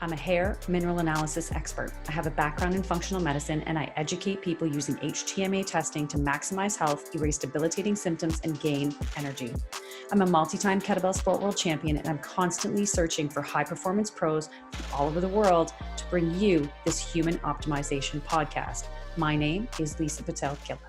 I'm a hair mineral analysis expert. I have a background in functional medicine, and I educate people using HTMA testing to maximize health, erase debilitating symptoms, and gain energy. I'm a multi-time kettlebell sport world champion, and I'm constantly searching for high-performance pros from all over the world to bring you this human optimization podcast. My name is Lisa Pitel-Killah.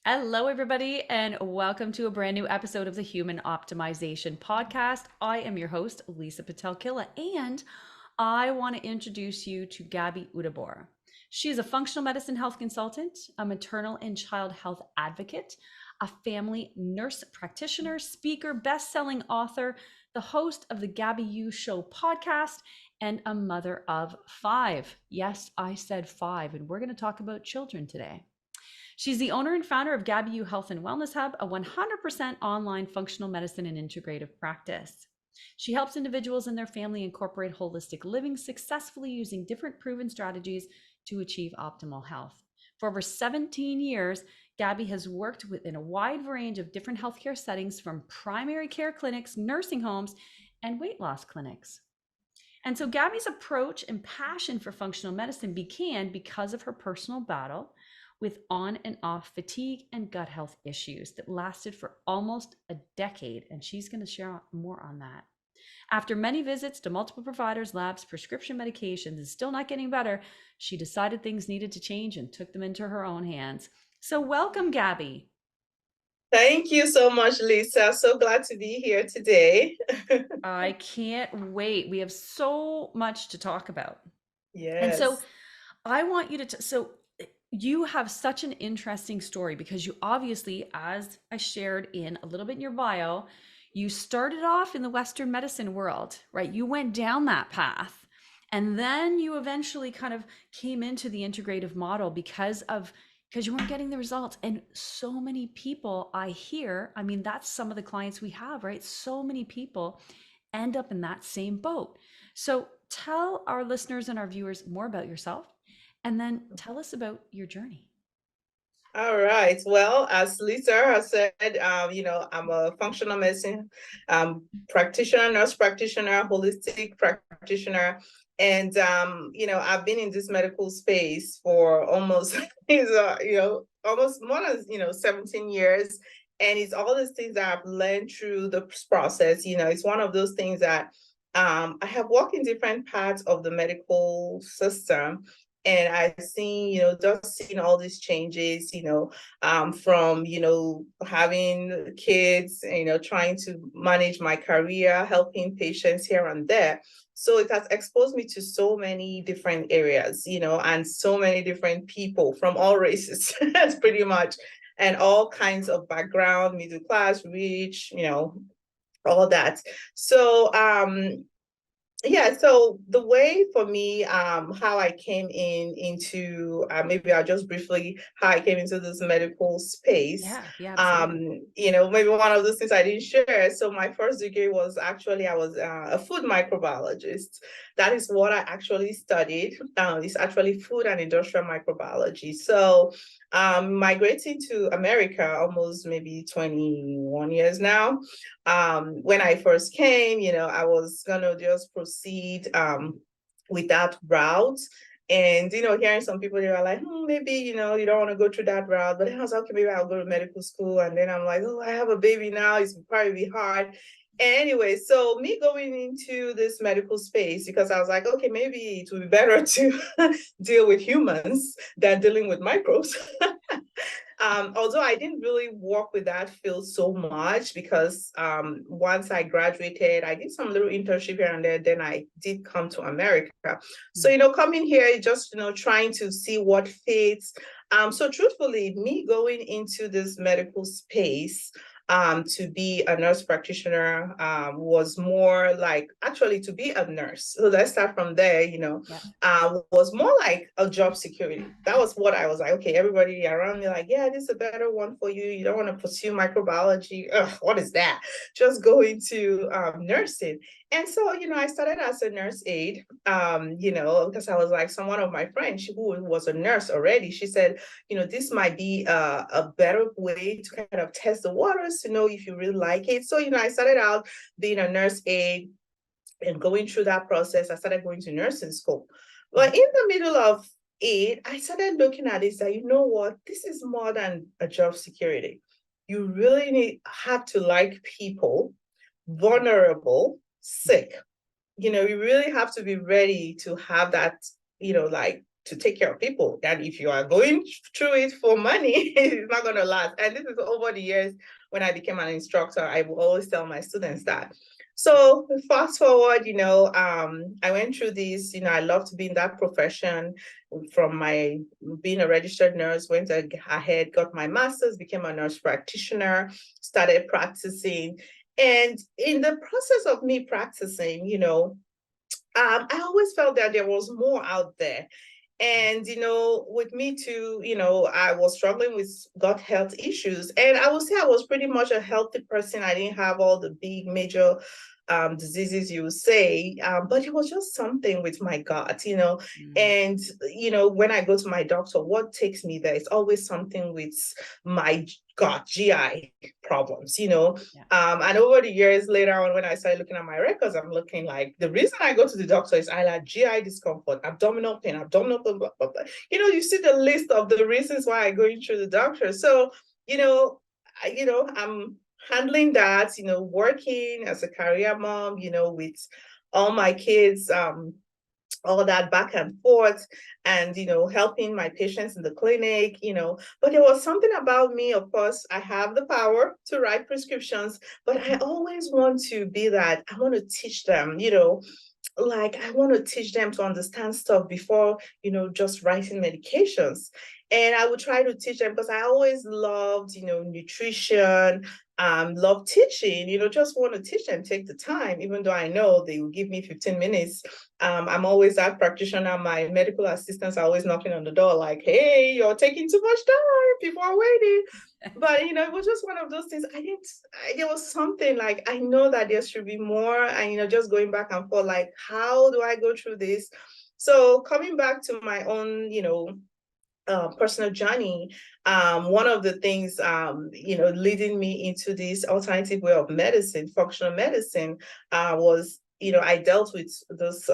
Hello, everybody, and welcome to a brand new episode of the Human Optimization Podcast. I am your host, Lisa Pitel-Killah, and I want to introduce you to Gaby Udabor. She is a functional medicine health consultant, a maternal and child health advocate, a family nurse practitioner, speaker, best-selling author, the host of the Gaby U Show podcast, and a mother of 5. Yes, I said 5, and we're going to talk about children today. She's the owner and founder of Gaby U Health and Wellness Hub, a 100% online functional medicine and integrative practice. She helps individuals and their family incorporate holistic living successfully using different proven strategies to achieve optimal health. For over 17 years, Gaby has worked within a wide range of different healthcare settings, from primary care clinics, nursing homes, and weight loss clinics. And so Gaby's approach and passion for functional medicine began because of her personal battle with on and off fatigue and gut health issues that lasted for almost a decade. And she's going to share more on that. After many visits to multiple providers, labs, prescription medications, and still not getting better, she decided things needed to change and took them into her own hands. So welcome, Gaby. Thank you so much, Lisa. So glad to be here today. I can't wait. We have so much to talk about. Yes. And so I want you to, you have such an interesting story, because you obviously, as I shared in a little bit in your bio, you started off in the Western medicine world, right? You went down that path, and then you eventually kind of came into the integrative model because you weren't getting the results. And so many people I hear, I mean, that's some of the clients we have, right? So many people end up in that same boat. So tell our listeners and our viewers more about yourself, and then tell us about your journey. All right. Well, as Lisa has said, I'm a functional medicine practitioner, nurse practitioner, holistic practitioner. And, I've been in this medical space for almost, almost more than, 17 years. And it's all these things that I've learned through the process. It's one of those things that I have walked in different parts of the medical system. And I've seen, just seeing all these changes, from, having kids, trying to manage my career, helping patients here and there. So it has exposed me to so many different areas, and so many different people from all races, that's pretty much, and all kinds of background, middle class, rich, all that. So, so the way for me, how I came into, maybe I'll just briefly, how I came into this medical space. Maybe one of those things I didn't share. So my first degree was actually, I was a food microbiologist. That is what I actually studied. It's actually food and industrial microbiology. So migrating to America almost maybe 21 years now. When I first came, I was gonna just proceed with that route. And, hearing some people, they were like, maybe, you don't want to go through that route. But then I was like, okay, maybe I'll go to medical school. And then I'm like, I have a baby now. It's probably be hard. Anyway, so me going into this medical space, because I was like, okay, maybe it would be better to deal with humans than dealing with microbes. Although I didn't really work with that field so much, because once I graduated, I did some little internship here and there. Then I did come to America. So, coming here, just, trying to see what fits. So truthfully, me going into this medical space, to be a nurse practitioner, was more like actually to be a nurse. So let's start from there, was more like a job security. That was what I was like, okay, everybody around me like, yeah, this is a better one for you. You don't want to pursue microbiology. Ugh, what is that? Just go into nursing. And so, I started as a nurse aide, because I was like, one of my friends who was a nurse already, she said, this might be a better way to kind of test the waters to know if you really like it. So, I started out being a nurse aide and going through that process. I started going to nursing school. But in the middle of it, I started looking at this, that, what, this is more than a job security. You really have to like people, vulnerable, sick. You really have to be ready to have that, like to take care of people. And if you are going through it for money, it's not going to last. And this is over the years when I became an instructor, I will always tell my students that. So fast forward, I went through this, I love to be in that profession from my being a registered nurse, went ahead, got my master's, became a nurse practitioner, started practicing. And in the process of me practicing, I always felt that there was more out there. And, with me too, I was struggling with gut health issues. And I would say I was pretty much a healthy person. I didn't have all the big major diseases you would say, but it was just something with my gut, and, when I go to my doctor, what takes me there is always something with my gut, GI problems, and over the years later on, when I started looking at my records, I'm looking like the reason I go to the doctor is I like GI discomfort, abdominal pain, blah, blah, blah. You see the list of the reasons why I go through the doctor. So, I'm handling that, working as a career mom, with all my kids, all that back and forth, and helping my patients in the clinic, but there was something about me. Of course, I have the power to write prescriptions, but I always want to be that. I want to teach them, like I want to teach them to understand stuff before, just writing medications. And I would try to teach them because I always loved, nutrition, love teaching, just want to teach them, take the time, even though I know they will give me 15 minutes. I'm always that practitioner. My medical assistants are always knocking on the door like, hey, you're taking too much time, people are waiting. But, it was just one of those things. There was something like, I know that there should be more, and, just going back and forth, like, how do I go through this? So coming back to my own, personal journey, one of the things, leading me into this alternative way of medicine, functional medicine, was, I dealt with this,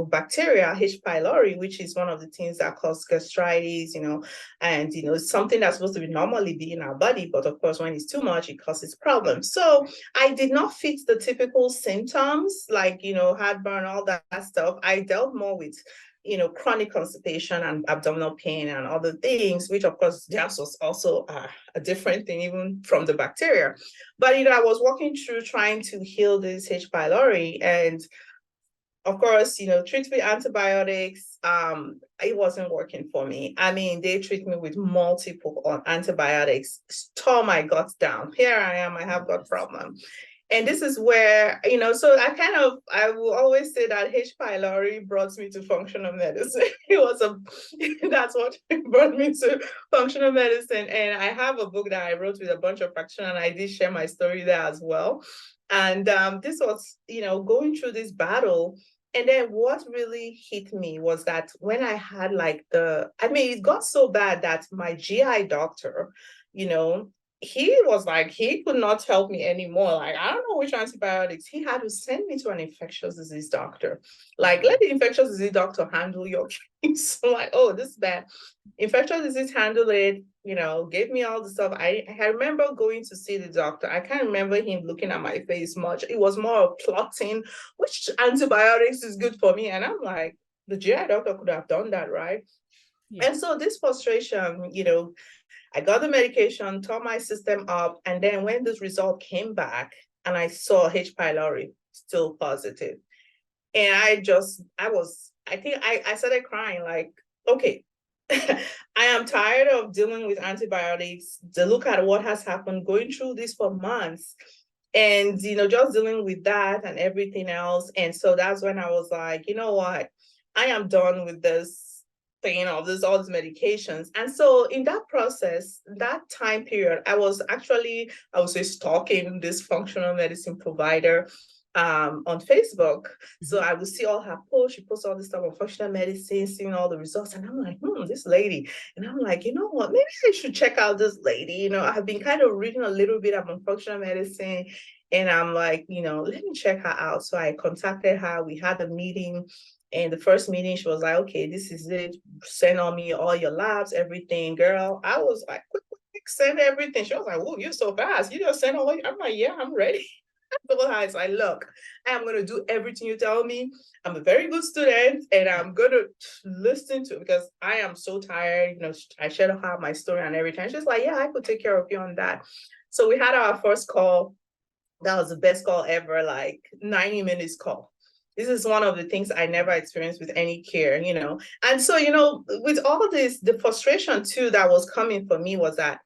bacteria, H. pylori, which is one of the things that cause gastritis, and, it's something that's supposed to be normally be in our body. But of course, when it's too much, it causes problems. So I did not fit the typical symptoms like, heartburn, all that stuff. I dealt more with chronic constipation and abdominal pain and other things, which of course was also a different thing even from the bacteria. But, I was walking through trying to heal this H. pylori, and of course, treat with antibiotics. It wasn't working for me. I mean, they treat me with multiple antibiotics, tore my guts down. Here I am, I have gut problem. And this is where, so I will always say that H. pylori brought me to functional medicine. That's what brought me to functional medicine. And I have a book that I wrote with a bunch of practitioners, and I did share my story there as well. And this was, going through this battle. And then what really hit me was that when I had it got so bad that my GI doctor, he was like, he could not help me anymore. Like, I don't know which antibiotics. He had to send me to an infectious disease doctor. Like, let the infectious disease doctor handle your case. So like, oh, this is bad. Infectious disease handle it, gave me all the stuff. I remember going to see the doctor. I can't remember him looking at my face much. It was more of plotting which antibiotics is good for me. And I'm like, the GI doctor could have done that, right? Yeah. And so this frustration, I got the medication, tore my system up. And then when this result came back and I saw H. pylori still positive, and I started crying like, okay, I am tired of dealing with antibiotics. To look at what has happened, going through this for months, and, just dealing with that and everything else. And so that's when I was like, you know what, I am done with this thing of all these medications. And so in that process, that time period, I was actually, I would say, stalking this functional medicine provider. on Facebook. So I would see all her posts. She posts all this stuff on functional medicine, seeing all the results. And I'm like, this lady. And I'm like, you know what? Maybe I should check out this lady. You know, I've been kind of reading a little bit about functional medicine. And I'm like, let me check her out. So I contacted her. We had a meeting. And the first meeting, she was like, okay, this is it. Send on me all your labs, everything, girl. I was like, quick, send everything. She was like, oh, you're so fast. You just send all. I'm like, yeah, I'm ready. It's like, look, I am going to do everything you tell me. I'm a very good student and I'm going to listen to it because I am so tired. I shared her my story and everything. She's like, yeah, I could take care of you on that. So we had our first call. That was the best call ever, like 90 minutes call. This is one of the things I never experienced with any care, And so, with all this, the frustration too that was coming for me was that,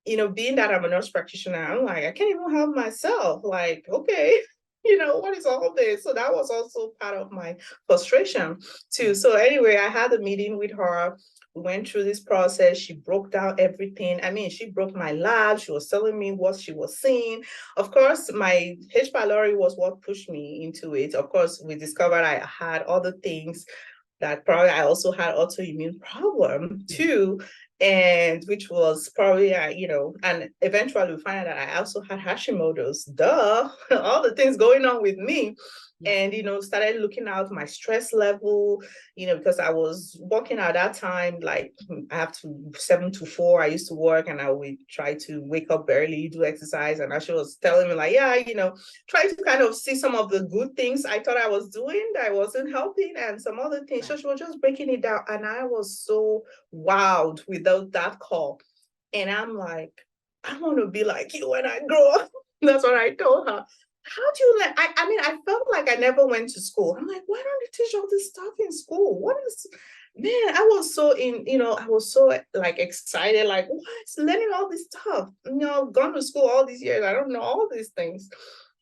being that I'm a nurse practitioner, I'm like, I can't even help myself. Like, okay, what is all this? So that was also part of my frustration too. So anyway, I had a meeting with her. We went through this process. She broke down everything. I mean, she broke my lab. She was telling me what she was seeing. Of course, my H. pylori was what pushed me into it. Of course, we discovered I had other things that probably I also had autoimmune problem too, and which was probably and eventually we find out that I also had Hashimoto's. Duh, all the things going on with me. And started looking out my stress level, because I was working at that time, like I have to 7 to 4. I used to work and I would try to wake up early, do exercise. And she was telling me like, yeah, try to kind of see some of the good things I thought I was doing that I wasn't helping and some other things. So she was just breaking it down. And I was so wowed without that call. And I'm like, I want to be like you when I grow up. That's what I told her. How do you like, I mean, I felt like I never went to school. I'm like, why don't you teach all this stuff in school? What is, man, I was so I was so like excited, like, what? Learning all this stuff, gone to school all these years. I don't know all these things.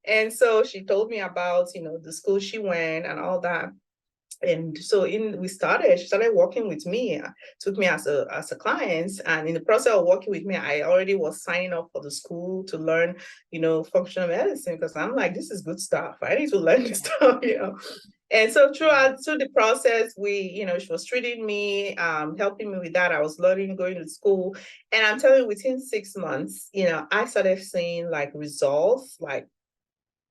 And so she told me about, the school she went and all that. And so she started working with me, took me as a client. And in the process of working with me, I already was signing up for the school to learn, functional medicine, because I'm like, this is good stuff. I need to learn this stuff, And so through the process, she was treating me, helping me with that. I was learning, going to school. And I'm telling you, within 6 months, I started seeing like results, like,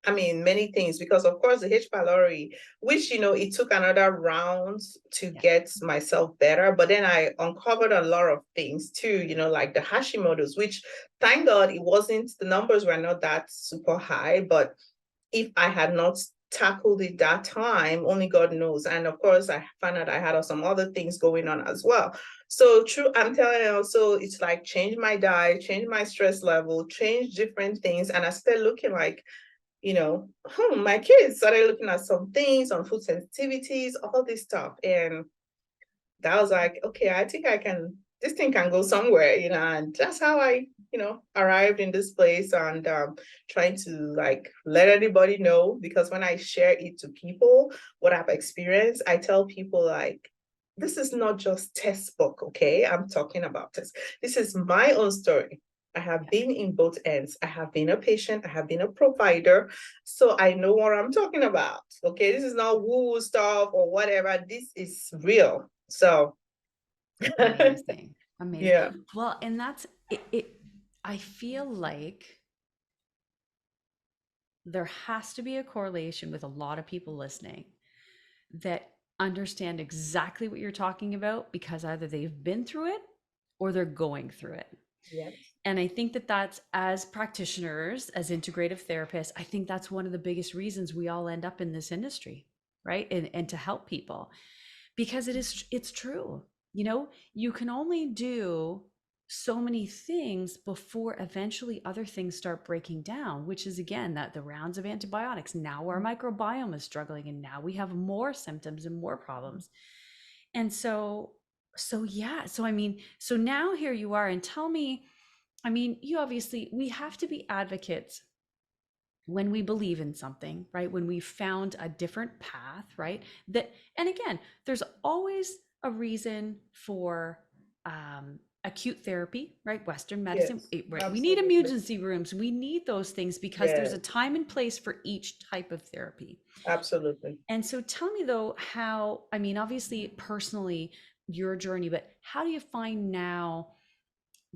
I mean, many things, because of course the H. pylori, which, it took another round to get myself better, but then I uncovered a lot of things too, like the Hashimoto's, which thank God the numbers were not that super high, but if I had not tackled it that time, only God knows. And of course, I found out I had some other things going on as well. So true, I'm telling you, so it's like change my diet, change my stress level, change different things. And I started looking like, my kids started looking at some things on food sensitivities, all this stuff. And that was like, okay, I think this thing can go somewhere, and that's how I, arrived in this place and trying to like let everybody know, because when I share it to people, what I've experienced, I tell people like, this is not just textbook, okay? I'm talking about this. This is my own story. I have been in both ends. I have been a patient. I have been a provider. So I know what I'm talking about. Okay. This is not woo stuff or whatever. This is real. So amazing. Amazing. Yeah. Well, and that's it. I feel like there has to be a correlation with a lot of people listening that understand exactly what you're talking about, because either they've been through it or they're going through it. Yes. And I think that that's, as practitioners, as integrative therapists, I think that's one of the biggest reasons we all end up in this industry, right? And to help people, because it's true. You can only do so many things before eventually other things start breaking down, which is again that the rounds of antibiotics. Now our microbiome is struggling, and now we have more symptoms and more problems. And so yeah, so I mean, so now here you are, and tell me, I mean, we have to be advocates when we believe in something, right? When we found a different path, right? And again, there's always a reason for acute therapy, right? Western medicine, Yes, right? We need absolutely. emergency rooms. We need those things because there's a Yes, time and place for each type of therapy. absolutely. And so tell me though, how, I mean, obviously personally, your journey, but how do you find now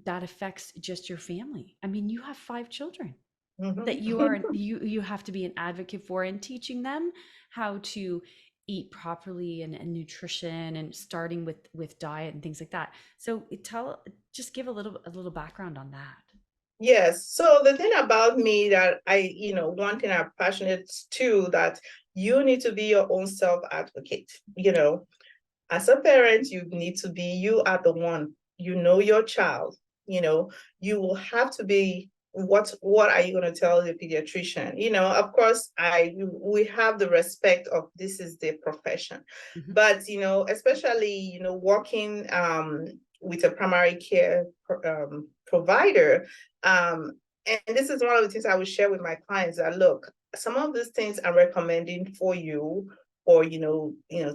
that affects just your family? I mean, you have 5 children that you are, Mhm. you have to be an advocate for, and teaching them how to eat properly, and nutrition, and starting with diet and things like that. So just give a little background on that. Yes. So the thing about me that one thing I'm passionate too, that you need to be your own self advocate. As a parent, you need to be, you are the one, your child, you will have to be, what are you going to tell the pediatrician? Of course, we have the respect of, this is their profession. Mhm. But, especially, working with a primary care provider, um, and this is one of the things I would share with my clients, that look, some of these things I'm recommending for you, or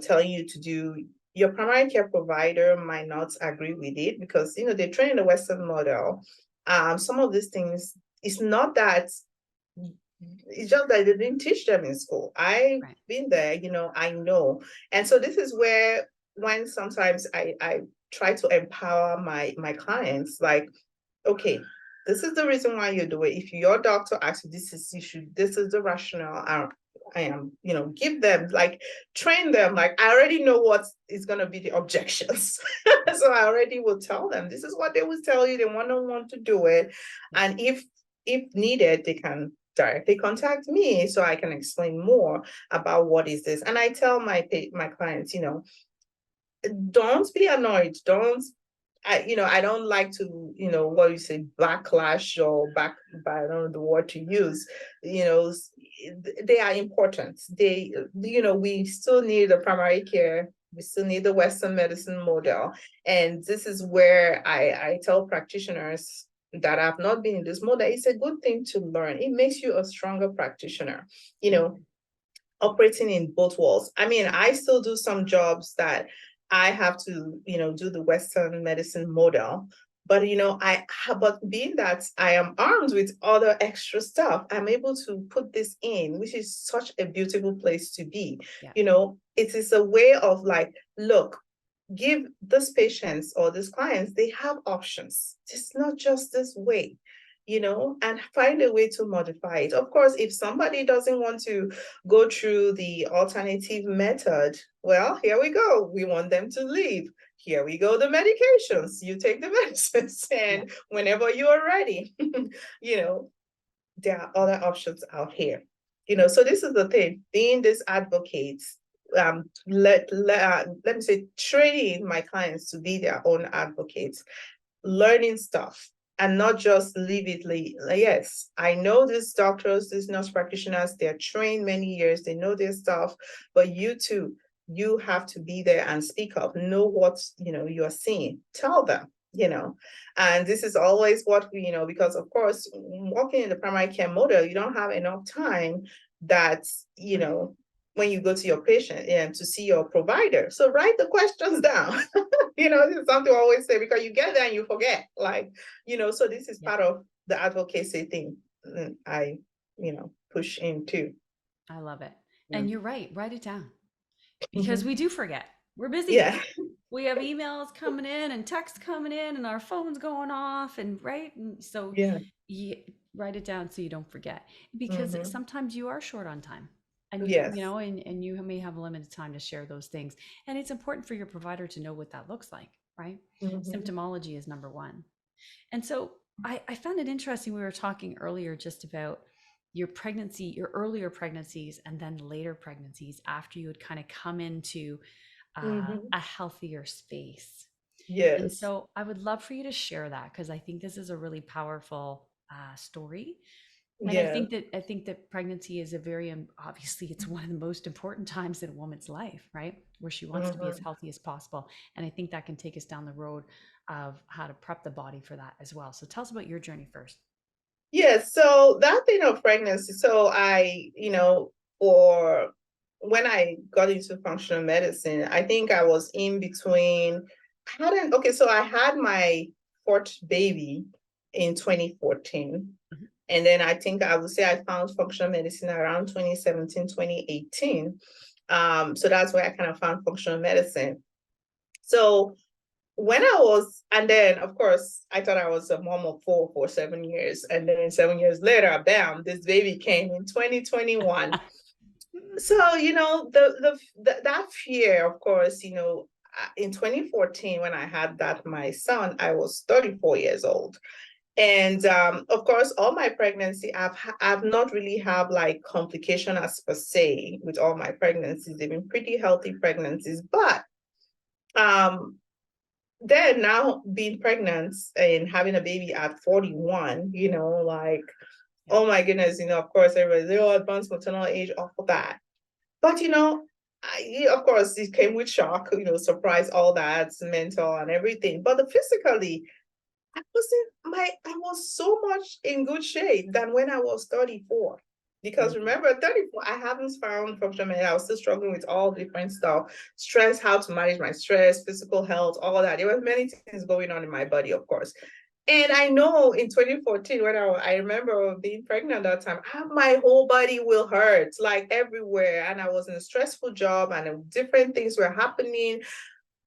telling you to do, your primary care provider might not agree with it, because they train in the Western model. Some of these things, it's not that, it's just that they didn't teach them in school. I've Right. been there, I know. And so this is where, when sometimes I try to empower my clients, like, okay, this is the reason why you do it. If your doctor asks you, this is the rationale. I am, give them, like, train them. Like, I already know what is going to be the objections. So I already will tell them, this is what they will tell you. They want to do it. Yeah. And if needed, they can directly contact me, so I can explain more about what is this. And I tell my clients, don't be annoyed. I don't like to, what you say, backlash, or I don't know the word to use. They are important. We still need the primary care. We still need the Western medicine model. And this is where I tell practitioners that have not been in this model, it's a good thing to learn. It makes you a stronger practitioner, operating in both worlds. I mean, I still do some jobs that I have to, do the Western medicine model. But but being that I am armed with other extra stuff, I'm able to put this in, which is such a beautiful place to be. Yeah. It is a way of, like, look, give this patients or these clients, they have options. It's not just this way, and find a way to modify it. Of course, if somebody doesn't want to go through the alternative method, well, here we go. We want them to leave. Here we go, the medications. You take the medicines, Yeah. and whenever you are ready, there are other options out here. So this is the thing, being this advocate, let me say, training my clients to be their own advocates, learning stuff, and not just leave it like, yes, I know these doctors, these nurse practitioners, they're trained many years, they know their stuff, but you too, you have to be there and speak up, know what, you're seeing, tell them, and this is always what we, because of course, working in the primary care model, you don't have enough time that, when you go to your patient and to see your provider. So write the questions down. This is something I always say, because you get there and you forget. Like, so this is Yeah. part of the advocacy thing I, push into. I love it. And Mm. you're right. Write it down, because we Mhm. do forget. We're busy. Yeah. We have emails coming in and texts coming in and our phones going off, and right. And so Yeah. you write it down so you don't forget, because Hmm. sometimes you are short on time, and Yes. and you may have limited time to share those things. And it's important for your provider to know what that looks like, right? Hmm. Symptomology is number one. And so I found it interesting. We were talking earlier just about your pregnancy, your earlier pregnancies, and then later pregnancies after you had kind of come into Hmm. a healthier space. And Yes. so I would love for you to share that, because I think this is a really powerful story. And Yeah. I think that pregnancy is a very obviously it's one of the most important times in a woman's life, right? Where she wants to be as Hmm. healthy as possible. And I think that can take us down the road of how to prep the body for that as well. So tell us about your journey first. Yes. So that thing of pregnancy, so I, for when I got into functional medicine, I think I was in between. I hadn't, okay, so I had my fourth baby in 2014. Mhm. And then I think I would say I found functional medicine around 2017, 2018. So that's where I kind of found functional medicine. So when I was, and then of course, I thought I was a mom of four for 7 years. And then 7 years later, bam, this baby came in 2021. So, you know, that fear, of course, you know, in 2014, when I had that, my son, I was 34 years old. And of course, all my pregnancy, I've not really had like complication as per se with all my pregnancies. They've been pretty healthy pregnancies. But then now being pregnant and having a baby at 41, you know, like, oh my goodness, you know, of course, everybody's, oh, advanced maternal age, all of that. But, you know, of course, it came with shock, you know, surprise, all that, mental and everything. But physically, I was so much in good shape than when I was 34. Because remember, 34, I haven't found functional medicine. I was still struggling with all different stuff, stress, how to manage my stress, physical health, all that. There were many things going on in my body, of course. And I know in 2014, when I remember being pregnant that time, my whole body will hurt, like everywhere. And I was in a stressful job and different things were happening.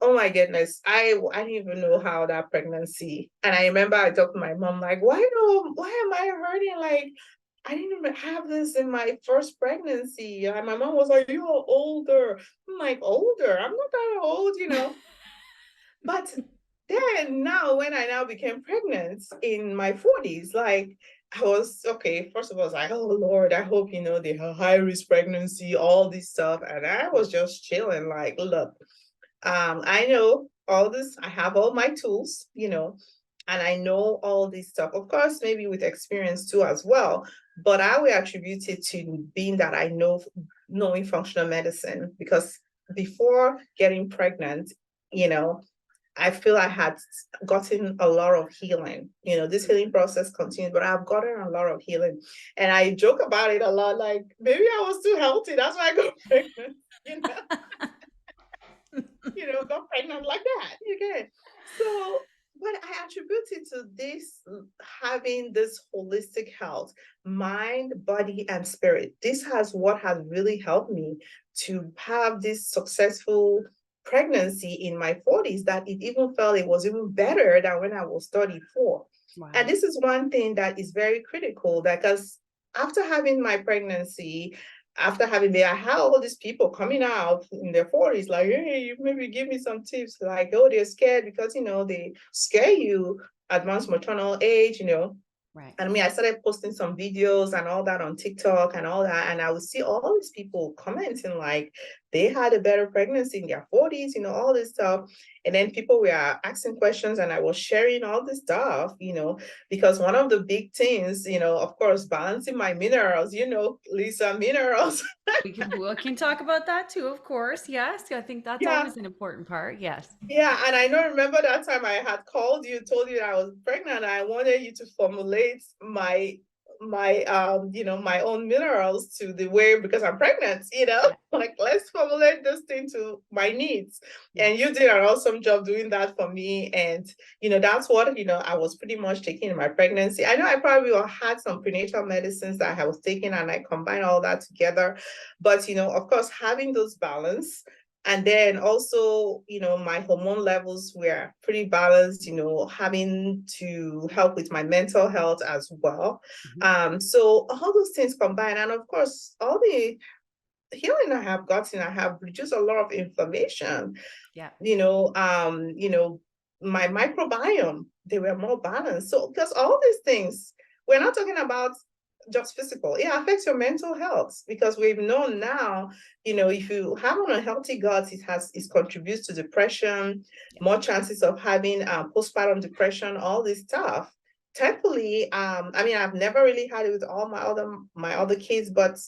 Oh my goodness, I didn't even know how that pregnancy. And I remember I talked to my mom, like, why am I hurting? Like, I didn't even have this in my first pregnancy. And my mom was like, you're older. I'm like, older? I'm not that old, you know. But then now when I now became pregnant in my 40s, like I was okay, first of all, I was like, oh Lord, I hope you know they have high risk pregnancy, all this stuff. And I was just chilling, like, look, I know all this, I have all my tools, you know, and I know all this stuff. Of course, maybe with experience too as well, but I will attribute it to being that I know knowing functional medicine because before getting pregnant, you know, I feel I had gotten a lot of healing. You know, this healing process continues, but I've gotten a lot of healing. And I joke about it a lot, like maybe I was too healthy. That's why I got pregnant, you know. Got pregnant like that. You get it. So, but I attribute it to this having this holistic health, mind, body, and spirit. This has what has really helped me to have this successful pregnancy in my 40s that it even felt it was even better than when I was 34. Wow. And this is one thing that is very critical because after having my pregnancy, after having I had all these people coming out in their 40s, like, hey, maybe give me some tips. Like, oh, they're scared because, they scare you advanced maternal age, Right. And I started posting some videos and all that on TikTok and all that. And I would see all these people commenting like they had a better pregnancy in their 40s, all this stuff. And then people were asking questions and I was sharing all this stuff, because one of the big things, of course, balancing my minerals, Lisa, minerals. we can talk about that too, of course. Yes, I think that's always an important part. Yes. Yeah, and I remember that time I had called you, told you that I was pregnant. I wanted you to formulate my my own minerals to the way because I'm pregnant, like let's formulate this thing to my needs. And you did an awesome job doing that for me. And that's what I was pretty much taking in my pregnancy. I know I probably had some prenatal medicines that I was taking and I combined all that together. But of course, having those balance. And then also, my hormone levels were pretty balanced, having to help with my mental health as well. Mm-hmm. So all those things combined, and of course, all the healing I have gotten, I have reduced a lot of inflammation. Yeah. My microbiome, they were more balanced. So because all these things, we're not talking about just physical, it affects your mental health because we've known now, if you have an unhealthy gut, it contributes to depression, more chances of having postpartum depression, all this stuff. Thankfully, I've never really had it with all my other kids, but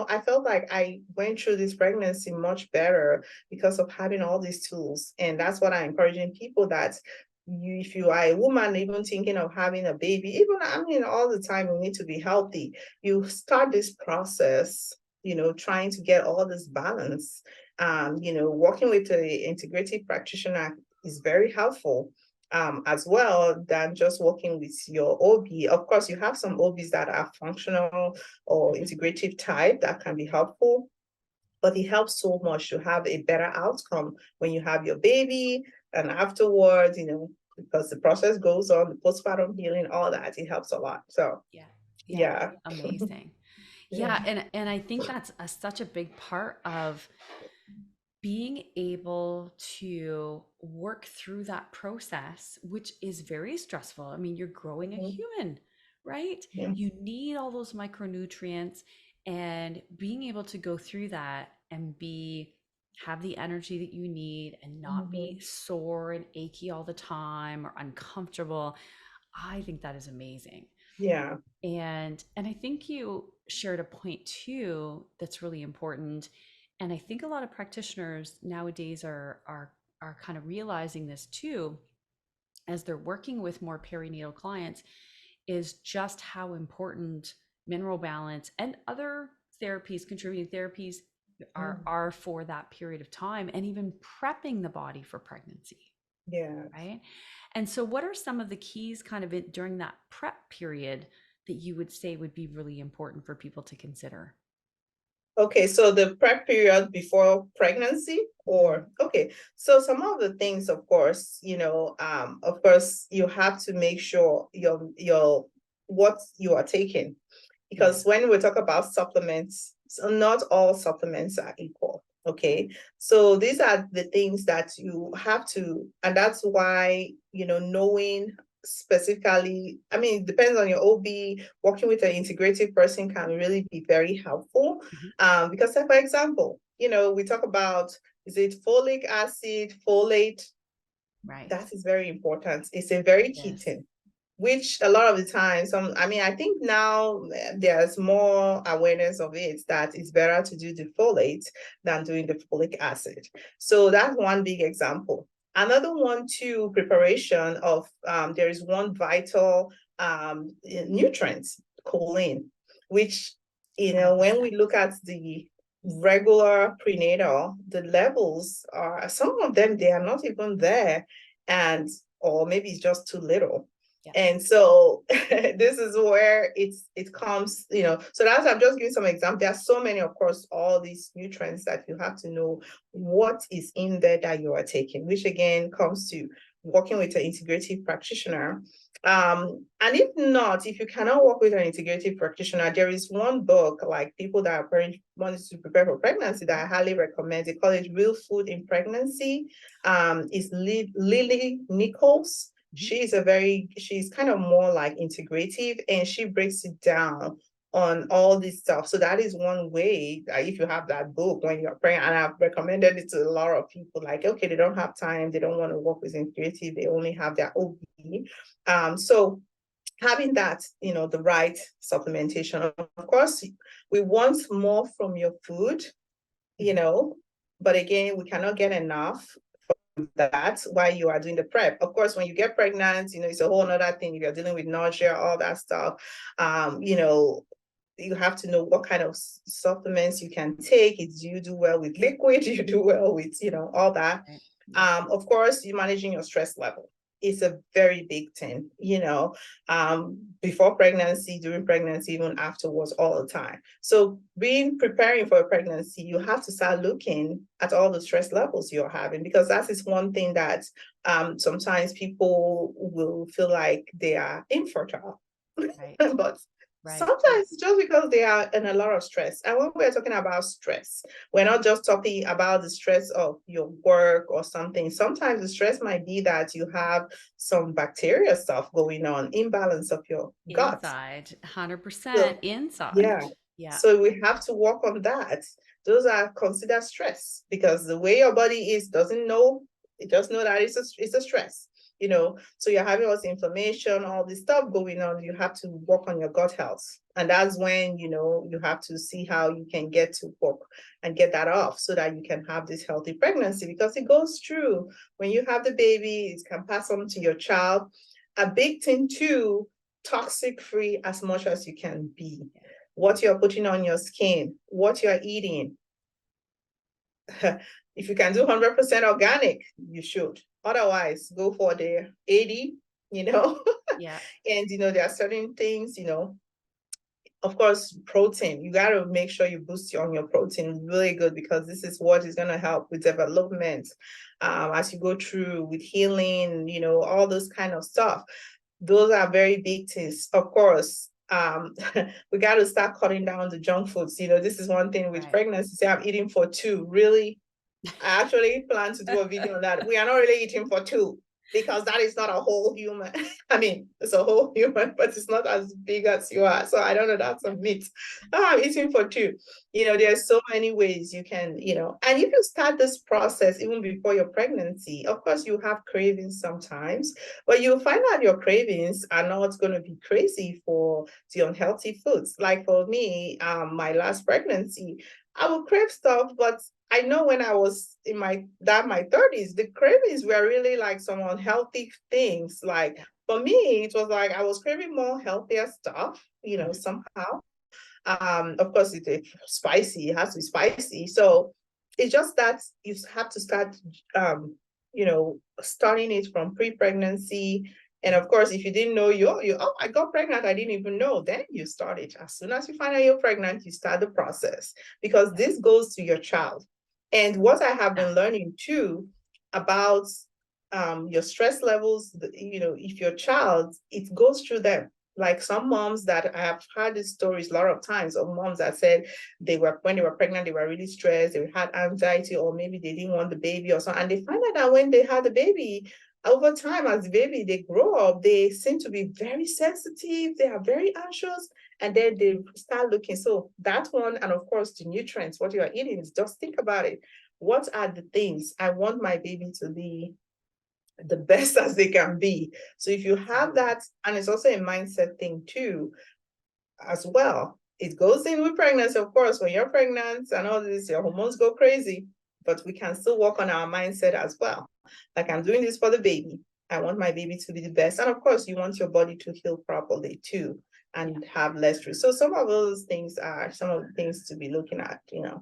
I felt like I went through this pregnancy much better because of having all these tools. And that's what I'm encouraging people that if you are a woman even thinking of having a baby, even all the time you need to be healthy. You start this process, trying to get all this balance. Working with an integrative practitioner is very helpful. as well than just working with your OB. Of course, you have some OBs that are functional or integrative type that can be helpful, but it helps so much to have a better outcome when you have your baby and afterwards, because the process goes on, the postpartum healing, all that, it helps a lot. So yeah. Amazing. Yeah. And I think that's such a big part of being able to work through that process, which is very stressful. I mean, you're growing a human, right? Yeah. You need all those micronutrients, and being able to go through that and have the energy that you need and not be sore and achy all the time or uncomfortable. I think that is amazing. Yeah. And I think you shared a point too that's really important. And I think a lot of practitioners nowadays are kind of realizing this too as they're working with more perinatal clients, is just how important mineral balance and other therapies, contributing therapies, are for that period of time, and even prepping the body for pregnancy. Yeah. Right. And so what are some of the keys kind of during that prep period that you would say would be really important for people to consider? Okay, so the prep period before pregnancy, or okay, so some of the things, of course, of course, you have to make sure your what you are taking, because when we talk about supplements, so not all supplements are equal. Okay, so these are the things that you have to, and that's why, knowing specifically, I mean, it depends on your OB. Working with an integrative person can really be very helpful. Because, for example, we talk about, is it folic acid, folate? Right. That is very important. It's a very key thing, which a lot of the time, I think now there's more awareness of it, that it's better to do the folate than doing the folic acid. So that's one big example. Another one too, preparation of, there is one vital nutrient, choline, which, when we look at the regular prenatal, the levels are, some of them, they are not even there, or maybe it's just too little. And so this is where it comes, so I'm just giving some examples. There are so many, of course, all these nutrients that you have to know what is in there that you are taking, which again comes to working with an integrative practitioner. And if you cannot work with an integrative practitioner, there is one book, like people that are wanting to prepare for pregnancy, that I highly recommend. They call it Real Food in Pregnancy. It's Lily Nichols. She's kind of more like integrative, and she breaks it down on all this stuff. So that is one way that if you have that book when you're pregnant, and I've recommended it to a lot of people, like, okay, they don't have time, they don't want to work with integrative, they only have their OB. So having that, the right supplementation. Of course, we want more from your food, but again, we cannot get enough. That's why you are doing the prep. Of course, when you get pregnant, it's a whole other thing. If you're dealing with nausea, all that stuff, you have to know what kind of supplements you can take. Do you do well with liquid? Do you do well with, all that? Of course, you're managing your stress level. It's a very big thing, before pregnancy, during pregnancy, even afterwards, all the time. So preparing for a pregnancy, you have to start looking at all the stress levels you're having, because that is one thing that sometimes people will feel like they are infertile. But sometimes it's just because they are in a lot of stress. And when we're talking about stress, we're not just talking about the stress of your work or something. Sometimes the stress might be that you have some bacteria stuff going on, imbalance of your gut. Inside, 100% So, inside. So we have to work on that. Those are considered stress, because the way your body is doesn't know. It just know that it's a stress. So you're having all this inflammation, all this stuff going on. You have to work on your gut health. And that's when, you have to see how you can get to work and get that off, so that you can have this healthy pregnancy, because it goes through. When you have the baby, it can pass on to your child. A big thing too, toxic free as much as you can be. What you're putting on your skin, what you're eating. If you can do 100% organic, you should. Otherwise, go for the 80, Yeah. And, there are certain things, of course, protein. You got to make sure you boost on your protein really good, because this is what is going to help with development as you go through with healing, all those kind of stuff. Those are very big things. Of course, we got to start cutting down the junk foods. This is one thing with pregnancy. Say I'm eating for two. Really, I actually plan to do a video on that. We are not really eating for two, because that is not a whole human. I mean, it's a whole human, but it's not as big as you are. So I don't know, that's a myth. I'm eating for two. There's so many ways you can, and you can start this process even before your pregnancy. Of course, you have cravings sometimes, but you'll find out your cravings are not going to be crazy for the unhealthy foods. Like for me, my last pregnancy, I would crave stuff, but I know when I was in my 30s, the cravings were really like some unhealthy things. Like for me, it was like I was craving more healthier stuff, somehow. Of course, it's spicy, it has to be spicy. So it's just that you have to start, starting it from pre-pregnancy. And of course, if you didn't know oh, I got pregnant, I didn't even know, then you start it. As soon as you find out you're pregnant, you start the process, because this goes to your child. And what I have been learning too about your stress levels, if your child, it goes through them. Like some moms that I have heard these stories a lot of times of moms that said when they were pregnant, they were really stressed, they had anxiety, or maybe they didn't want the baby or something. And they find out that when they had the baby, over time, as the baby, they grow up, they seem to be very sensitive, they are very anxious, and then they start looking. So that one, and of course, the nutrients, what you are eating, is just think about it. What are the things I want my baby to be the best as they can be? So if you have that, and it's also a mindset thing too, as well. It goes in with pregnancy, of course. When you're pregnant and all this, your hormones go crazy, but we can still work on our mindset as well. Like, I'm doing this for the baby. I want my baby to be the best. And of course, you want your body to heal properly too, and have less risk. So some of those things are some of the things to be looking at, Yeah,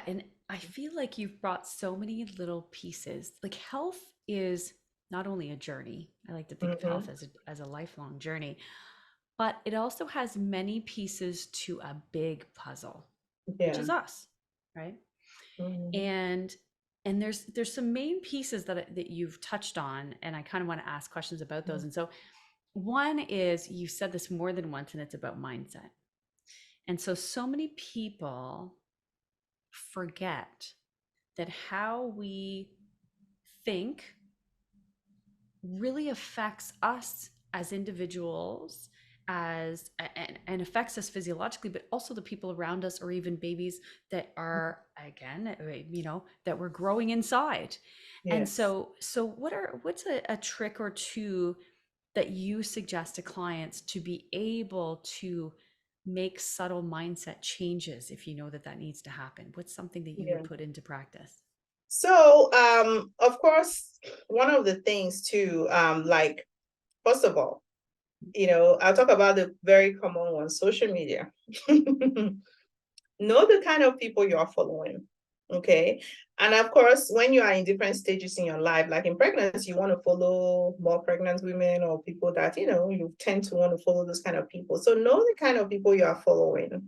and I feel like you've brought so many little pieces. Like health is not only a journey. I like to think of health as a lifelong journey, but it also has many pieces to a big puzzle, which is us, right? And there's some main pieces that you've touched on, and I kind of want to ask questions about those. And so one is, you said this more than once, and it's about mindset. And so many people forget that how we think really affects us as individuals, and affects us physiologically, but also the people around us, or even babies that are, again, that we're growing inside. Yes. And so what's a trick or two that you suggest to clients to be able to make subtle mindset changes if you know that needs to happen? What's something that you would put into practice? So, of course, one of the things too, like, first of all, I'll talk about the very common one, social media. Know the kind of people you are following, okay? And of course, when you are in different stages in your life, like in pregnancy, you want to follow more pregnant women, or people that, you tend to want to follow those kind of people. So know the kind of people you are following.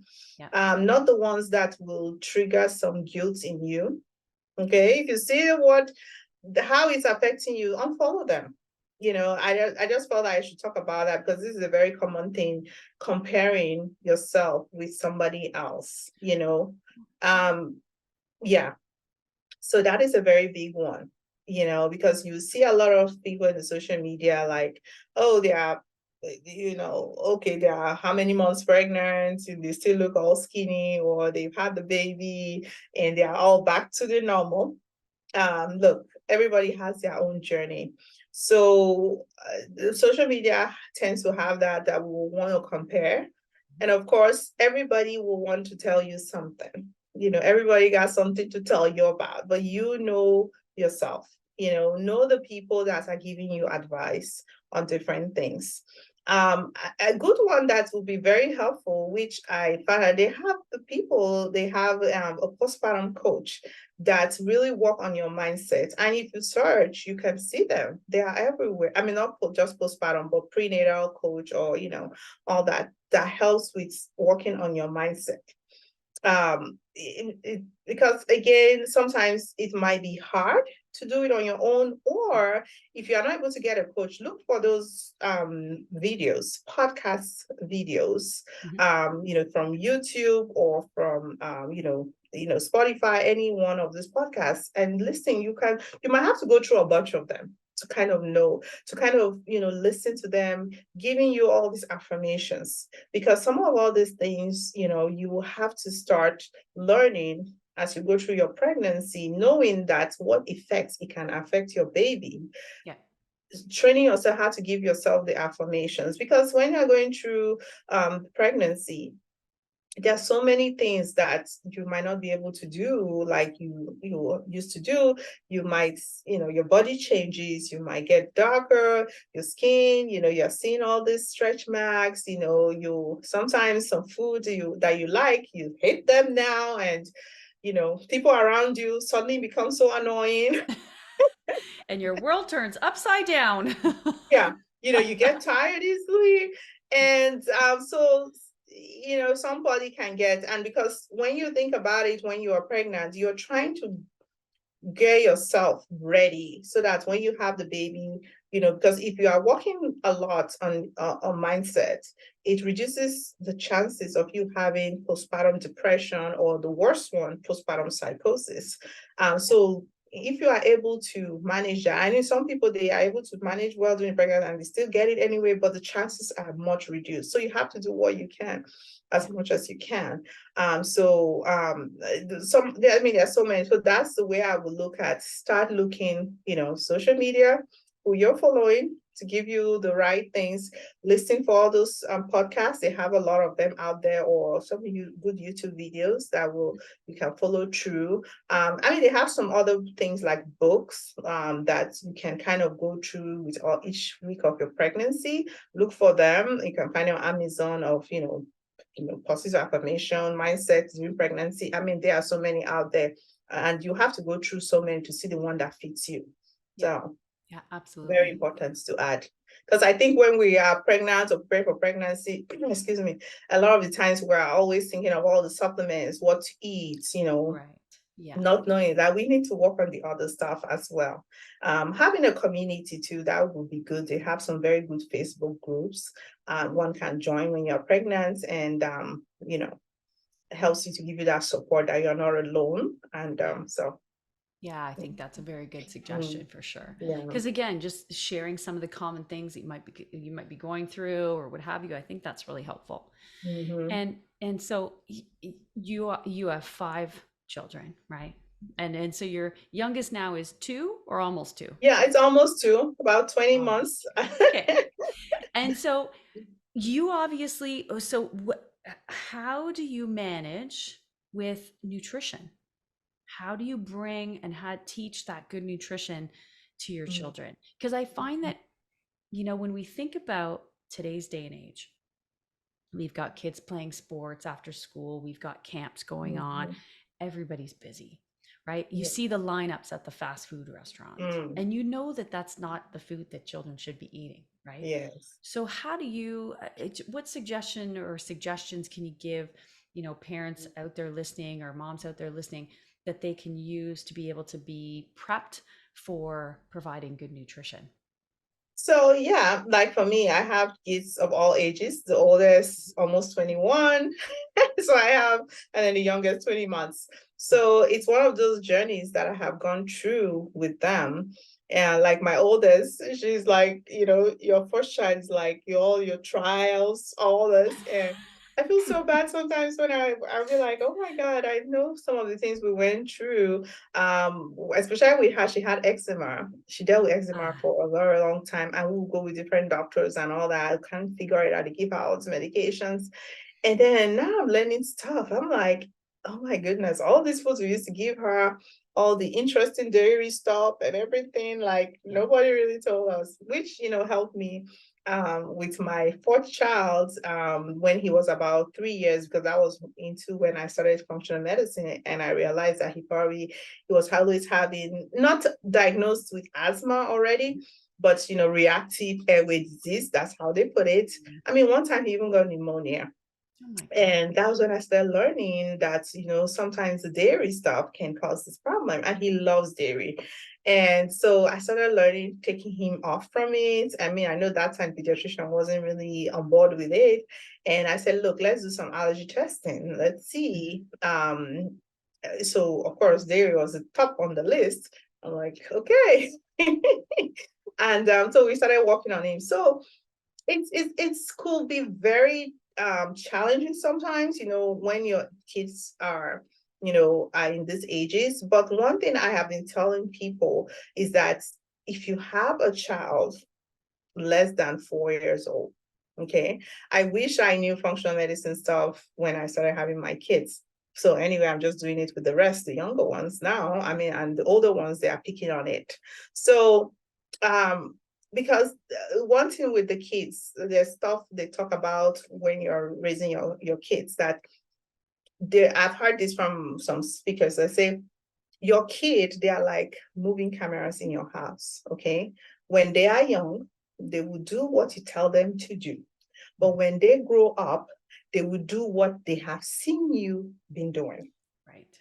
Not the ones that will trigger some guilt in you, okay? If you see how it's affecting you, unfollow them. I just felt I should talk about that, because this is a very common thing, comparing yourself with somebody else, yeah. So that is a very big one, because you see a lot of people in the social media, like, oh, they are, okay, they are how many months pregnant, and they still look all skinny, or they've had the baby and they are all back to the normal. Look, everybody has their own journey. So social media tends to have that we will want to compare. And of course, everybody will want to tell you something. Everybody got something to tell you about, but yourself, know the people that are giving you advice on different things. A good one that will be very helpful, which I found out they have a postpartum coach that really work on your mindset. And if you search, you can see them. They are everywhere. I mean, not just postpartum, but prenatal coach or, all that helps with working on your mindset. Because again, sometimes it might be hard to do it on your own, or if you are not able to get a coach, look for those videos, podcast videos, from YouTube or from Spotify, any one of these podcasts, and listen. You might have to go through a bunch of them to kind of listen to them, giving you all these affirmations, because some of all these things, you will have to start learning as you go through your pregnancy, knowing that what effects it can affect your baby. Yeah. Training yourself how to give yourself the affirmations, because when you're going through pregnancy, there are so many things that you might not be able to do like you used to do. You might, your body changes, you might get darker, your skin, you're seeing all these stretch marks, you sometimes some food that you like, you hate them now, and people around you suddenly become so annoying. And your world turns upside down. Yeah, you get tired easily. And so somebody can get, and because when you think about it, when you are pregnant, you're trying to get yourself ready so that when you have the baby, because if you are working a lot on mindset, it reduces the chances of you having postpartum depression, or the worst one, postpartum psychosis. So if you are able to manage that, I know some people, they are able to manage well during pregnancy and they still get it anyway, but the chances are much reduced. So you have to do what you can as much as you can. There's so many. So that's the way I would look at, start looking, social media, who you're following, to give you the right things. Listen for all those podcasts. They have a lot of them out there, or some good YouTube videos that you can follow through. They have some other things like books that you can kind of go through with each week of your pregnancy. Look for them. You can find on Amazon of, positive affirmation, mindset during pregnancy. There are so many out there, and you have to go through so many to see the one that fits you. Yeah. So yeah, absolutely. Very important to add. Because I think when we are pregnant or prepare for pregnancy, excuse me, a lot of the times we're always thinking of all the supplements, what to eat, Right. Yeah. Not knowing that we need to work on the other stuff as well. Having a community too, that would be good. They have some very good Facebook groups one can join when you're pregnant, and helps you to give you that support that you're not alone. And yeah, I think that's a very good suggestion for sure. Yeah. Because again, just sharing some of the common things that you might be going through or what have you, I think that's really helpful. And so you have 5 children, right? And so your youngest now is 2 or almost 2? Yeah, it's almost 2, about 20 months. Okay. And so you obviously, how do you manage with nutrition? How do you bring and teach that good nutrition to your children? Because I find that, when we think about today's day and age, we've got kids playing sports after school, we've got camps going on, everybody's busy, right? You see the lineups at the fast food restaurants, and you know that that's not the food that children should be eating, right? Yes. So how do you, what suggestions can you give, parents out there listening or moms out there listening, that they can use to be able to be prepped for providing good nutrition? So yeah, like for me, I have kids of all ages. The oldest almost 21. So I have, and then the youngest 20 months. So it's one of those journeys that I have gone through with them. And like my oldest, she's like, your first child is like all your trials, all this. And I feel so bad sometimes when I be like, oh my God, I know some of the things we went through. Especially with her, she had eczema. She dealt with eczema for a very long time, and we would go with different doctors and all that. I can't figure it out to give her all the medications. And then now I'm learning stuff. I'm like, oh my goodness, all these foods we used to give her, all the interesting dairy stuff and everything, like nobody really told us, which, helped me. with my fourth child when he was about 3 years, because that was into when I started functional medicine, and I realized that he was always having, not diagnosed with asthma already, but reactive airway disease. That's how they put it. I mean, one time he even got pneumonia. Oh my God. And that was when I started learning that, sometimes the dairy stuff can cause this problem, and he loves dairy. And so I started learning, taking him off from it. I mean, I know that time pediatrician wasn't really on board with it. And I said, look, let's do some allergy testing. Let's see. So of course, dairy was the top on the list. I'm like, okay. And so we started working on him. So it's could be very challenging sometimes, when your kids are in these ages. But one thing I have been telling people is that if you have a child less than 4 years old, okay, I wish I knew functional medicine stuff when I started having my kids. So anyway, I'm just doing it with the rest, the younger ones now. I mean, and the older ones, they are picking on it. So because one thing with the kids, there's stuff they talk about when you're raising your kids that I've heard this from some speakers. They say your kid, they are like moving cameras in your house. Okay, when they are young, they will do what you tell them to do, but when they grow up, they will do what they have seen you been doing. Right.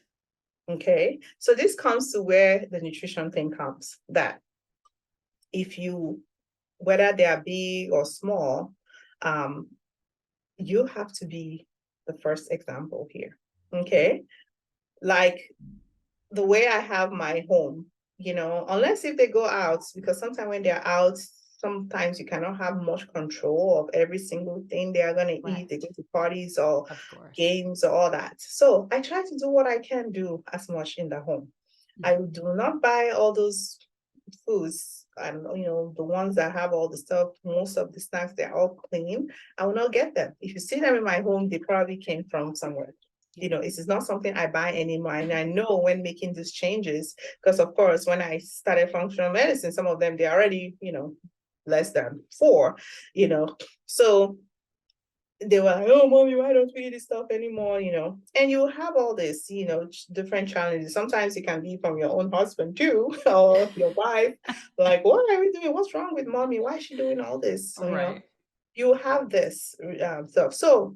Okay, so this comes to where the nutrition thing comes, that if you, whether they are big or small, you have to be the first example here. Okay, like the way I have my home, unless if they go out, because sometimes when they're out, sometimes you cannot have much control of every single thing they are going to eat. They go to parties or games or all that. So I try to do what I can do as much in the home. I do not buy all those foods, and the ones that have all the stuff, most of the snacks, they're all clean. I will not get them. If you see them in my home, they probably came from somewhere. This is not something I buy anymore. And I know when making these changes, because of course, when I started functional medicine, some of them, they're already, less than 4, so they were like, oh, mommy, why don't we eat this stuff anymore? And you have all this, different challenges. Sometimes it can be from your own husband too, or your wife. Like, what are we doing? What's wrong with mommy? Why is she doing all this? So, you have this stuff. So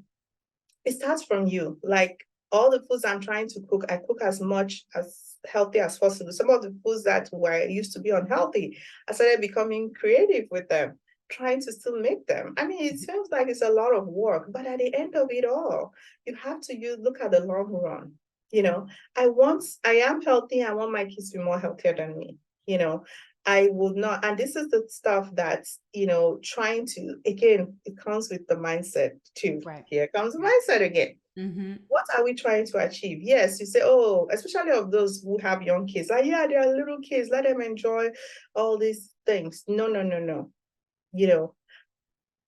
it starts from you. Like all the foods I'm trying to cook, I cook as much as healthy as possible. Some of the foods that were used to be unhealthy, I started becoming creative with them, trying to still make them. I mean, it sounds like it's a lot of work, but at the end of it all, you have to look at the long run. I am healthy. I want my kids to be more healthier than me. I would not, and this is the stuff that, trying to, again, it comes with the mindset too. Right. Here comes the mindset again. Mm-hmm. What are we trying to achieve? Yes, you say, oh, especially of those who have young kids, like, yeah, they are little kids, let them enjoy all these things. No.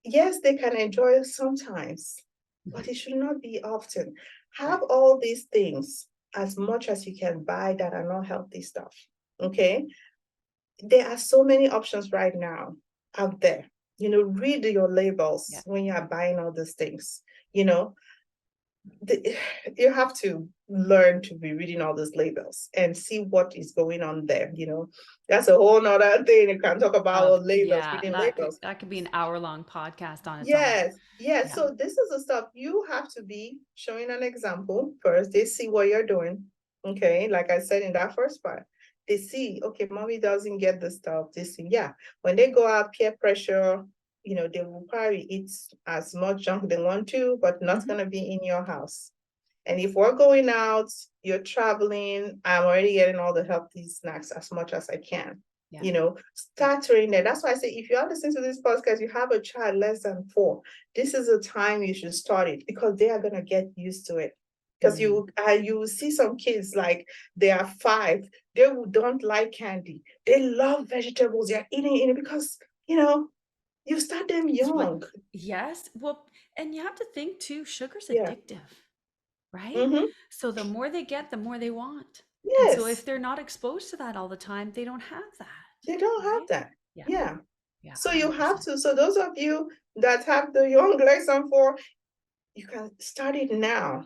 Yes, they can enjoy it sometimes, but it should not be often. Have all these things as much as you can buy that are not healthy stuff. Okay. There are so many options right now out there. Read your labels when you are buying all these things. You have to learn to be reading all those labels and see what is going on there. That's a whole nother thing. You can talk about labels, reading labels. That could be an hour-long podcast on its own. Yes. So this is the stuff you have to be showing an example first. They see what you're doing. Okay, like I said in that first part. They see, okay, mommy doesn't get the stuff. They see, when they go out, peer pressure, they will probably eat as much junk they want to, but not going to be in your house. And if we're going out, you're traveling, I'm already getting all the healthy snacks as much as I can. Start training there. That's why I say, if you are listening to this podcast, you have a child less than 4, this is the time you should start it, because they are going to get used to it. Because you see some kids, like they are 5, they don't like candy. They love vegetables. They're eating it because, you start them young. Yes. Well, and you have to think too, sugar's addictive, right? Mm-hmm. So the more they get, the more they want. Yes. And so if they're not exposed to that all the time, they don't have that. They don't have that. Yeah. Yeah, So you have 100%. to. So those of you that have the young lesson for, you can start it now.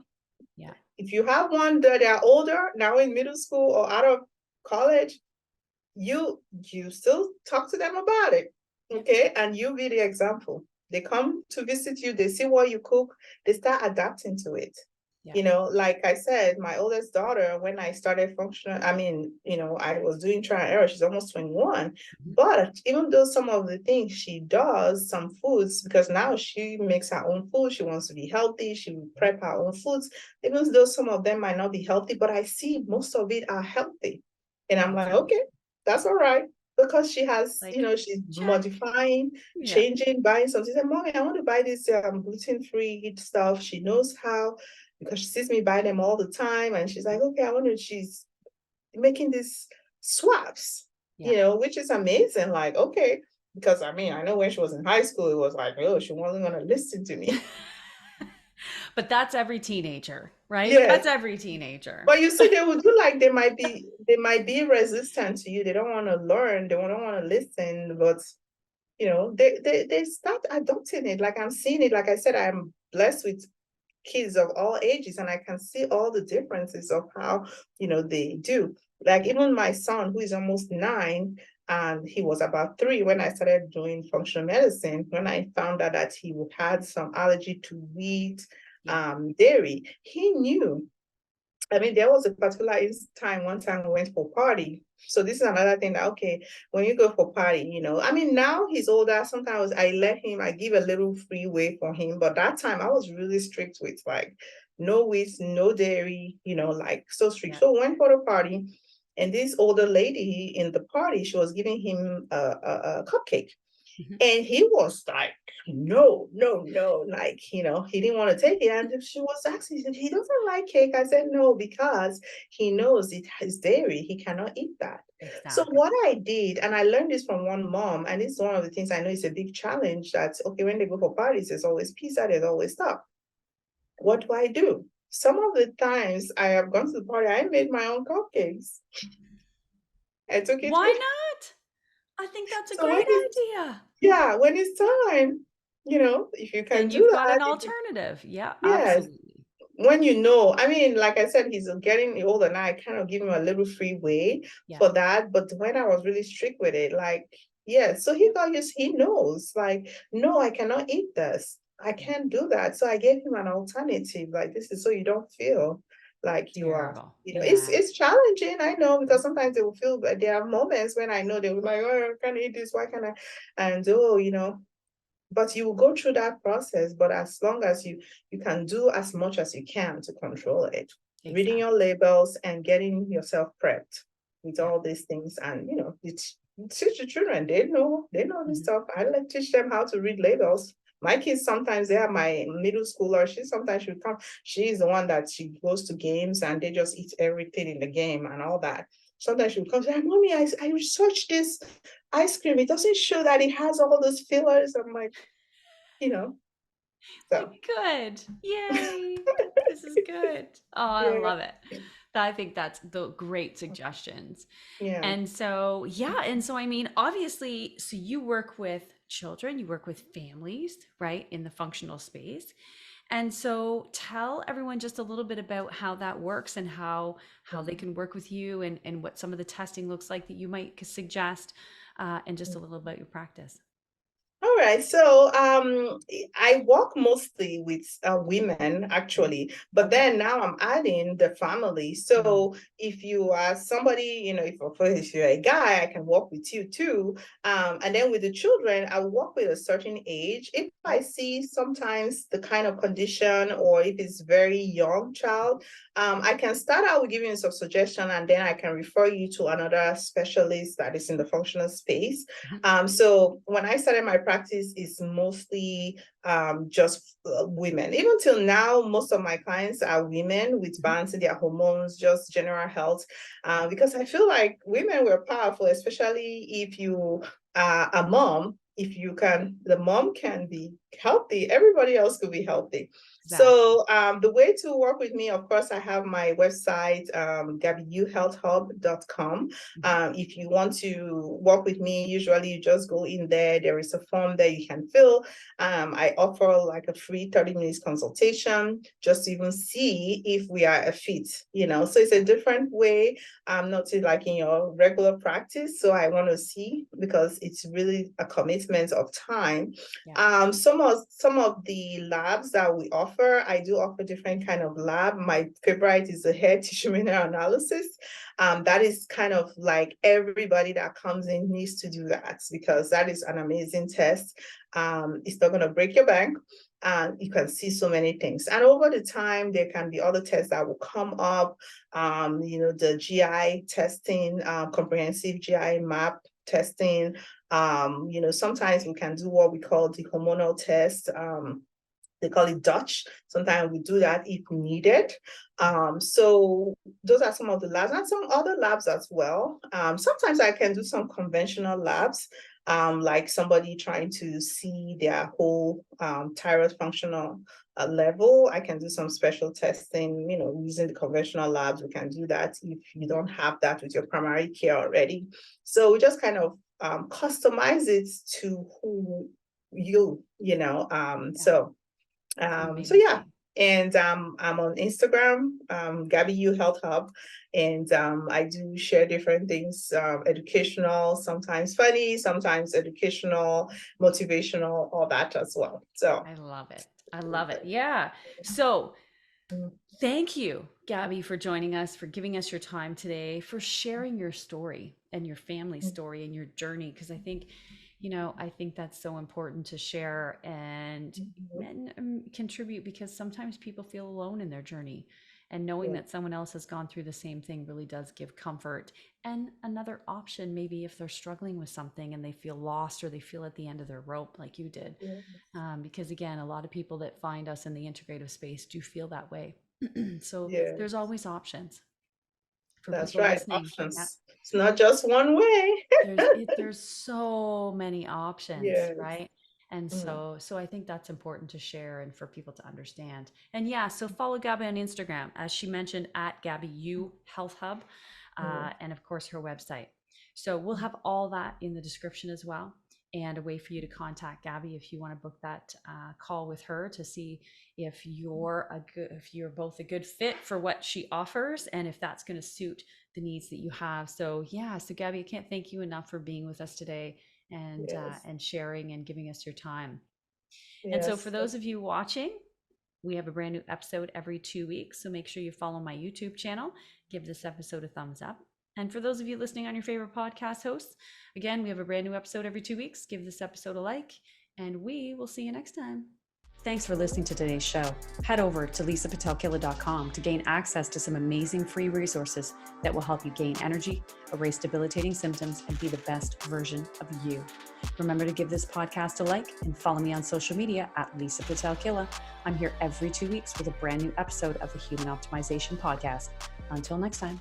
Yeah. If you have one that are older, now in middle school or out of college, you still talk to them about it. Okay. And you be the example. They come to visit you, they see what you cook, they start adapting to it. Yeah. You know, like I said, my oldest daughter, when I started functioning, I mean, you know, I was doing trial and error. She's almost 21. But even though some of the things she does, some foods, because now she makes her own food, she wants to be healthy, she will prep her own foods, even though some of them might not be healthy, but I see most of it are healthy. And I'm like, okay, that's all right. Because she has, Like, you know, she's check. modifying, Yeah. changing, buying something. She said, Mommy, I want to buy this gluten-free stuff. She knows how, because she sees me buy them all the time. And she's like, okay, I wonder, she's making these swaps, Yeah. you know, which is amazing. Like, okay, because I mean, I know when she was in high school, it was like, oh, she wasn't going to listen to me. But that's every teenager, right? Yes. That's every teenager. But you see, they would do like they might be resistant to you. They don't want to learn. They don't want to listen. But you know, they start adopting it. Like I'm seeing it. Like I said, I'm blessed with kids of all ages, and I can see all the differences of how, you know, they do. Like even my son, who is almost 9, and he was about 3 when I started doing functional medicine. When I found out that he had some allergy to wheat, dairy, he knew. I mean, there was a particular one time we went for party. So this is another thing that, okay, when you go for party, you know, I mean, now he's older. Sometimes I give a little freeway for him. But that time I was really strict with like no wheat, no dairy, you know, like so strict. Yeah. So we went for the party, and this older lady in the party, she was giving him a cupcake. And he was like, no, no, no, like, you know, he didn't want to take it. And she was asking, he doesn't like cake. I said, no, because he knows it has dairy. He cannot eat that. Exactly. So what I did, and I learned this from one mom, and it's one of the things I know is a big challenge that, okay, when they go for parties, there's always pizza, there's always stuff. What do? Some of the times I have gone to the party, I made my own cupcakes. I took it Why with. not? I think that's a So when great it's, idea. yeah, when it's time, you know, if you can Then do you've got that, an alternative. Yeah, yes. absolutely. When you know, I mean, like I said, he's getting older now. I kind of give him a little freeway for that. But when I was really strict with it, like, yeah, so he knows, like, no, I cannot eat this. I can't do that. So I gave him an alternative. Like, this is so you don't feel like you are, Terrible. you know, Yeah. it's challenging. I know, because sometimes they will feel, but there are moments when I know they will like, oh, I can't eat this. Why can't I? And oh, you know, but you will go through that process. But as long as you can do as much as you can to control it, reading your labels and getting yourself prepped with all these things. And you know, teach the children, they know this stuff. I like teach them how to read labels. My kids, sometimes they are my middle schooler. She would come. She's the one that she goes to games and they just eat everything in the game and all that. Sometimes she would come and say, Mommy, I researched this ice cream. It doesn't show that it has all those fillers. I'm like, you know, so. Good. Yay. This is good. Oh, I Yeah. love it. I think that's the great suggestions. Yeah. And so, yeah. And so, I mean, obviously, so you work with children, you work with families, right, in the functional space. And so tell everyone just a little bit about how that works and how they can work with you and what some of the testing looks like that you might suggest, and just a little about your practice. All right, so I work mostly with women actually, but then now I'm adding the family. So if you are somebody, you know, if you're a guy, I can work with you too. And then with the children, I work with a certain age. If I see sometimes the kind of condition, or if it's very young child, I can start out with giving you some suggestion, and then I can refer you to another specialist that is in the functional space. So when I started my practice, it's mostly just women. Even till now, most of my clients are women with balancing their hormones, just general health, because I feel like women were powerful, especially if you are a mom. If you can, the mom can healthy, everybody else could be healthy. Exactly. So the way to work with me, of course, I have my website, GabyUHealthHub.com. If you want to work with me, usually you just go in there. There is a form that you can fill. I offer like a free 30 minutes consultation just to even see if we are a fit, so it's a different way. Not like in your regular practice. So I want to see, because it's really a commitment of time. Yeah. Some of the labs that we offer, I do offer different kind of lab. My favorite is the hair tissue mineral analysis. That is kind of like everybody that comes in needs to do that, because that is an amazing test. It's not going to break your bank. And you can see so many things. And over the time, there can be other tests that will come up. The GI testing, comprehensive GI map testing. Sometimes we can do what we call the hormonal test. They call it Dutch. Sometimes we do that if needed. So those are some of the labs, and some other labs as well. Sometimes I can do some conventional labs, like somebody trying to see their whole thyroid functional level. I can do some special testing, using the conventional labs. We can do that if you don't have that with your primary care already. So we just kind of customize it to who so yeah. And I'm on Instagram, Gaby U Health Hub, and I do share different things, educational, sometimes funny, sometimes educational, motivational, all that as well. So I love it. I love it. Yeah. So thank you, Gaby, for joining us, for giving us your time today, for sharing your story and your family story and your journey, because I think that's so important to share and contribute, because sometimes people feel alone in their journey, and knowing that someone else has gone through the same thing really does give comfort and another option, maybe if they're struggling with something and they feel lost or they feel at the end of their rope like you did. Because again, a lot of people that find us in the integrative space do feel that way. So there's always options. That's right. Options. Yeah. It's not just one way. There's so many options, right? And so I think that's important to share and for people to understand. And so follow Gaby on Instagram, as she mentioned, at Gaby U Health Hub, and of course her website. So we'll have all that in the description as well, and a way for you to contact Gaby if you want to book that call with her to see if you're both a good fit for what she offers, and if that's going to suit the needs that you have. So Gaby, I can't thank you enough for being with us today and sharing and giving us your time. And so for those of you watching, we have a brand new episode every 2 weeks. So make sure you follow my YouTube channel, give this episode a thumbs up. And for those of you listening on your favorite podcast hosts, again, we have a brand new episode every 2 weeks. Give this episode a like, and we will see you next time. Thanks for listening to today's show. Head over to Pitel-Killah.com to gain access to some amazing free resources that will help you gain energy, erase debilitating symptoms, and be the best version of you. Remember to give this podcast a like and follow me on social media at Pitel-Killah. I'm here every 2 weeks with a brand new episode of the Human Optimization Podcast. Until next time.